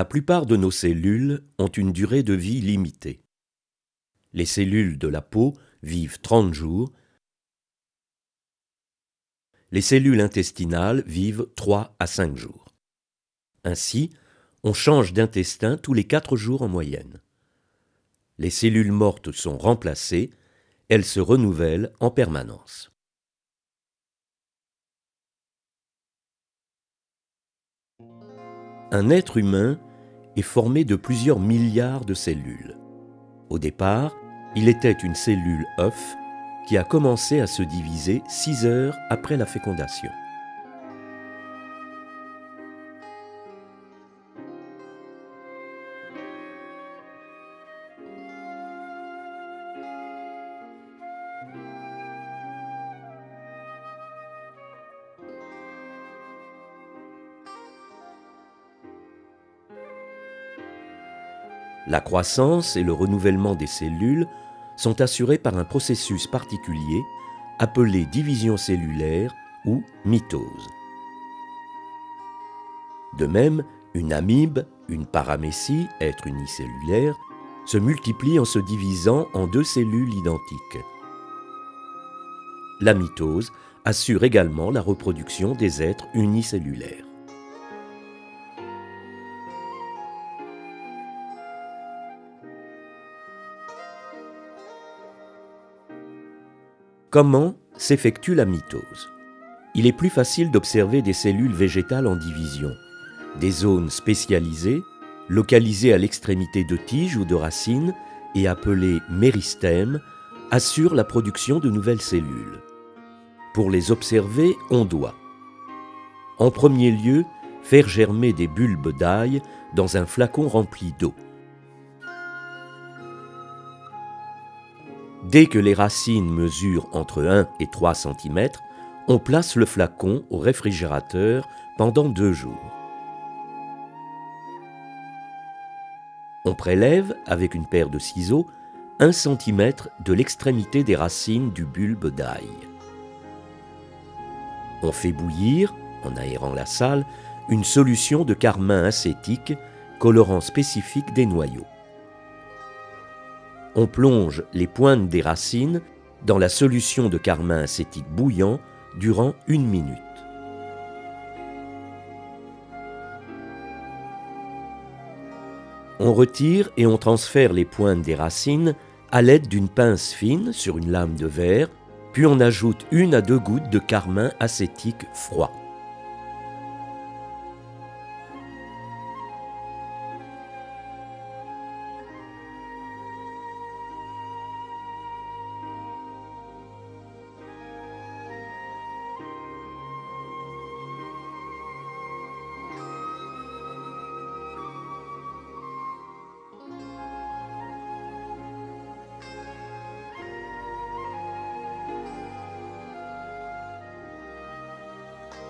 La plupart de nos cellules ont une durée de vie limitée. Les cellules de la peau vivent 30 jours, les cellules intestinales vivent 3 à 5 jours. Ainsi, on change d'intestin tous les 4 jours en moyenne. Les cellules mortes sont remplacées, elles se renouvellent en permanence. Un être humain est formé de plusieurs milliards de cellules. Au départ, il était une cellule œuf qui a commencé à se diviser 6 heures après la fécondation. La croissance et le renouvellement des cellules sont assurés par un processus particulier appelé division cellulaire ou mitose. De même, une amibe, une paramécie, être unicellulaire, se multiplie en se divisant en 2 cellules identiques. La mitose assure également la reproduction des êtres unicellulaires. Comment s'effectue la mitose? Il est plus facile d'observer des cellules végétales en division. Des zones spécialisées, localisées à l'extrémité de tiges ou de racines et appelées méristèmes, assurent la production de nouvelles cellules. Pour les observer, on doit, en premier lieu, faire germer des bulbes d'ail dans un flacon rempli d'eau. Dès que les racines mesurent entre 1 et 3 cm, on place le flacon au réfrigérateur pendant 2 jours. On prélève, avec une paire de ciseaux, 1 cm de l'extrémité des racines du bulbe d'ail. On fait bouillir, en aérant la salle, une solution de carmin acétique, colorant spécifique des noyaux. On plonge les pointes des racines dans la solution de carmin acétique bouillant durant 1 minute. On retire et on transfère les pointes des racines à l'aide d'une pince fine sur une lame de verre, puis on ajoute 1 à 2 gouttes de carmin acétique froid.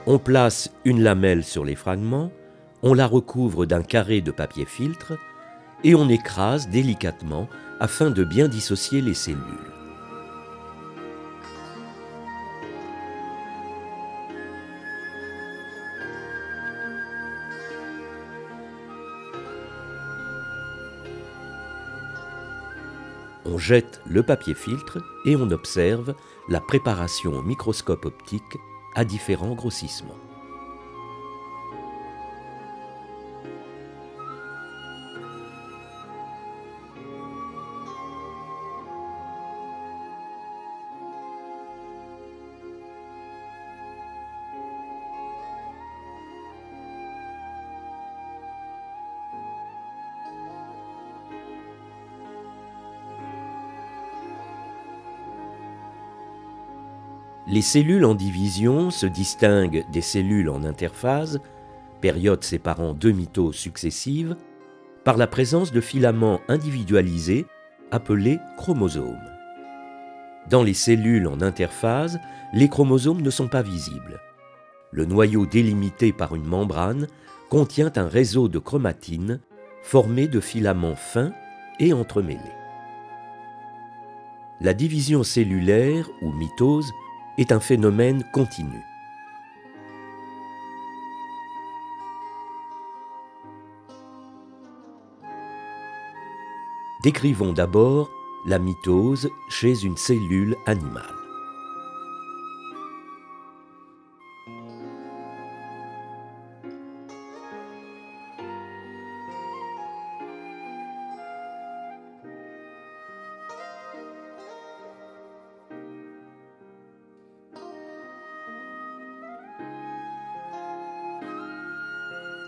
On place une lamelle sur les fragments, on la recouvre d'un carré de papier filtre et on écrase délicatement afin de bien dissocier les cellules. On jette le papier filtre et on observe la préparation au microscope optique à différents grossissements. Les cellules en division se distinguent des cellules en interphase, période séparant 2 mitoses successives, par la présence de filaments individualisés appelés chromosomes. Dans les cellules en interphase, les chromosomes ne sont pas visibles. Le noyau délimité par une membrane contient un réseau de chromatines formé de filaments fins et entremêlés. La division cellulaire ou mitose est un phénomène continu. Décrivons d'abord la mitose chez une cellule animale.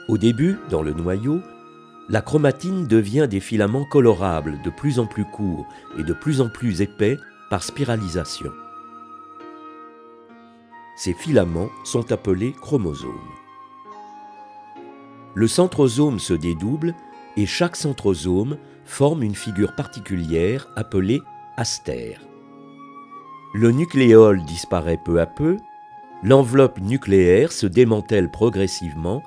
Au début, dans le noyau, la chromatine devient des filaments colorables de plus en plus courts et de plus en plus épais par spiralisation. Ces filaments sont appelés chromosomes. Le centrosome se dédouble et chaque centrosome forme une figure particulière appelée astère. Le nucléole disparaît peu à peu, l'enveloppe nucléaire se démantèle progressivement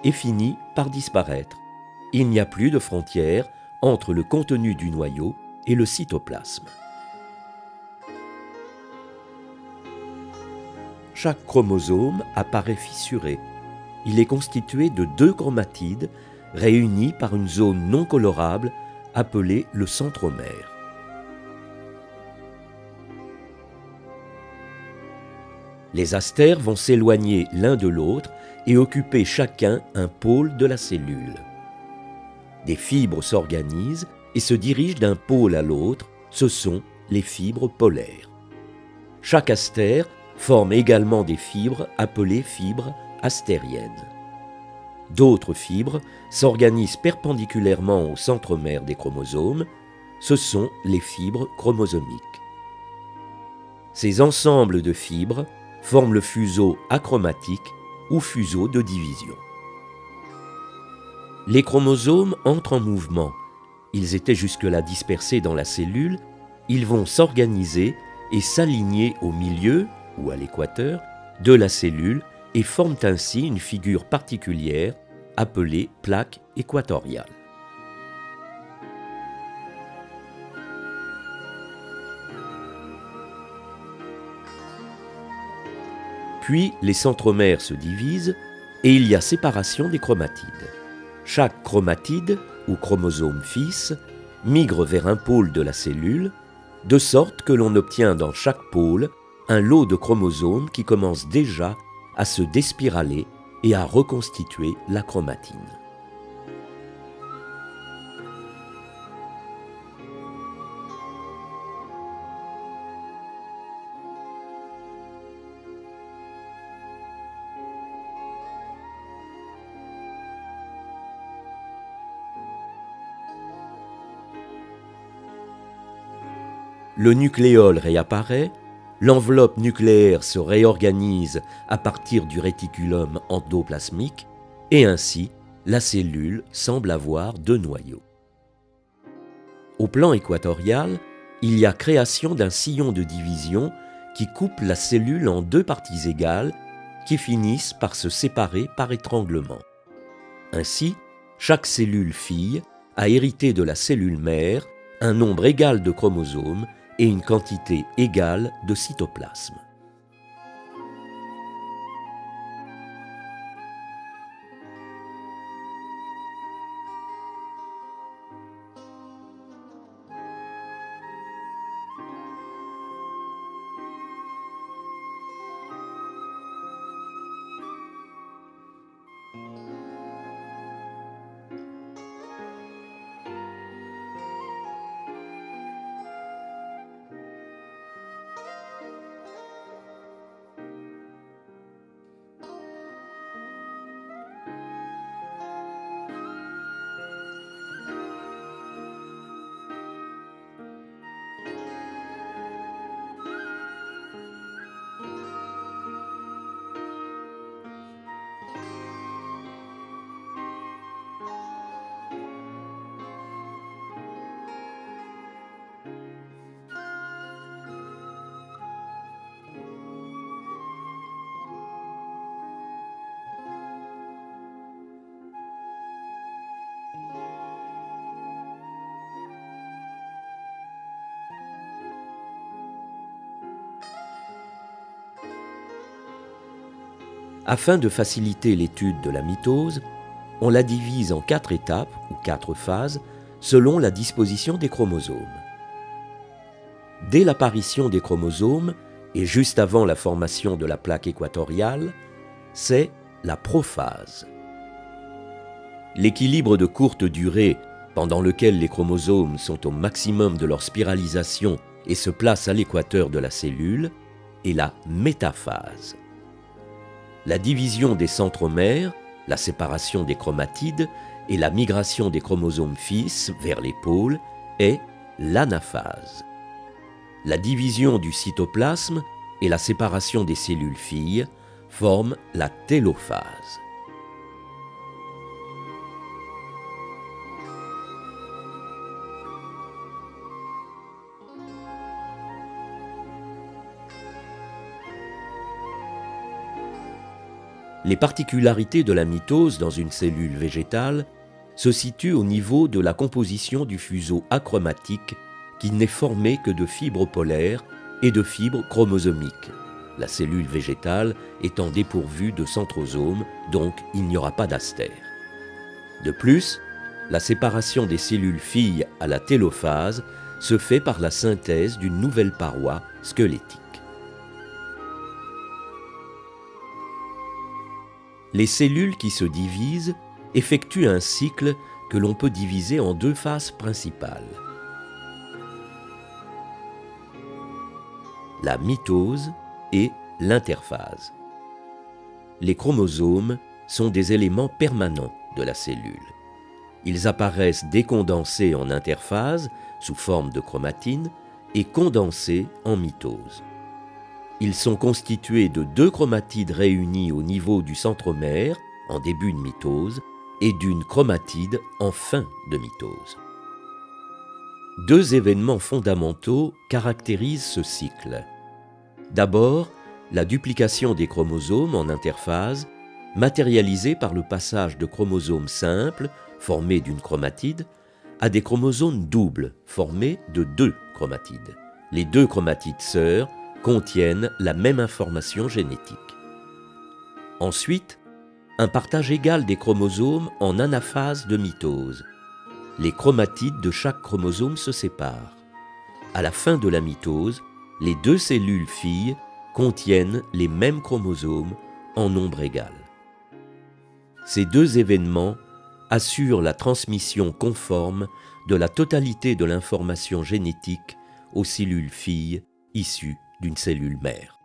et finit par disparaître. Il n'y a plus de frontière entre le contenu du noyau et le cytoplasme. Chaque chromosome apparaît fissuré. Il est constitué de 2 chromatides réunies par une zone non colorable appelée le centromère. Les astères vont s'éloigner l'un de l'autre et occuper chacun un pôle de la cellule. Des fibres s'organisent et se dirigent d'un pôle à l'autre, ce sont les fibres polaires. Chaque astère forme également des fibres appelées fibres astériennes. D'autres fibres s'organisent perpendiculairement au centromère des chromosomes, ce sont les fibres chromosomiques. Ces ensembles de fibres forment le fuseau achromatique ou fuseau de division. Les chromosomes entrent en mouvement. Ils étaient jusque-là dispersés dans la cellule, ils vont s'organiser et s'aligner au milieu, ou à l'équateur, de la cellule et forment ainsi une figure particulière appelée plaque équatoriale. Puis les centromères se divisent et il y a séparation des chromatides. Chaque chromatide, ou chromosome fils, migre vers un pôle de la cellule, de sorte que l'on obtient dans chaque pôle un lot de chromosomes qui commence déjà à se déspiraler et à reconstituer la chromatine. Le nucléole réapparaît, l'enveloppe nucléaire se réorganise à partir du réticulum endoplasmique et ainsi la cellule semble avoir 2 noyaux. Au plan équatorial, il y a création d'un sillon de division qui coupe la cellule en 2 parties égales qui finissent par se séparer par étranglement. Ainsi, chaque cellule fille a hérité de la cellule mère un nombre égal de chromosomes et une quantité égale de cytoplasme. Afin de faciliter l'étude de la mitose, on la divise en 4 étapes ou 4 phases selon la disposition des chromosomes. Dès l'apparition des chromosomes et juste avant la formation de la plaque équatoriale, c'est la prophase. L'équilibre de courte durée pendant lequel les chromosomes sont au maximum de leur spiralisation et se placent à l'équateur de la cellule est la métaphase. La division des centromères, la séparation des chromatides et la migration des chromosomes fils vers les pôles est l'anaphase. La division du cytoplasme et la séparation des cellules filles forment la télophase. Les particularités de la mitose dans une cellule végétale se situent au niveau de la composition du fuseau achromatique qui n'est formé que de fibres polaires et de fibres chromosomiques, la cellule végétale étant dépourvue de centrosome, donc il n'y aura pas d'astère. De plus, la séparation des cellules filles à la télophase se fait par la synthèse d'une nouvelle paroi squelettique. Les cellules qui se divisent effectuent un cycle que l'on peut diviser en deux phases principales. La mitose et l'interphase. Les chromosomes sont des éléments permanents de la cellule. Ils apparaissent décondensés en interphase sous forme de chromatine et condensés en mitose. Ils sont constitués de deux chromatides réunies au niveau du centromère en début de mitose et d'une chromatide en fin de mitose. Deux événements fondamentaux caractérisent ce cycle. D'abord, la duplication des chromosomes en interphase, matérialisée par le passage de chromosomes simples, formés d'une chromatide, à des chromosomes doubles, formés de deux chromatides. Les deux chromatides sœurs contiennent la même information génétique. Ensuite, un partage égal des chromosomes en anaphase de mitose. Les chromatides de chaque chromosome se séparent. À la fin de la mitose, les deux cellules filles contiennent les mêmes chromosomes en nombre égal. Ces deux événements assurent la transmission conforme de la totalité de l'information génétique aux cellules filles issues d'une cellule mère.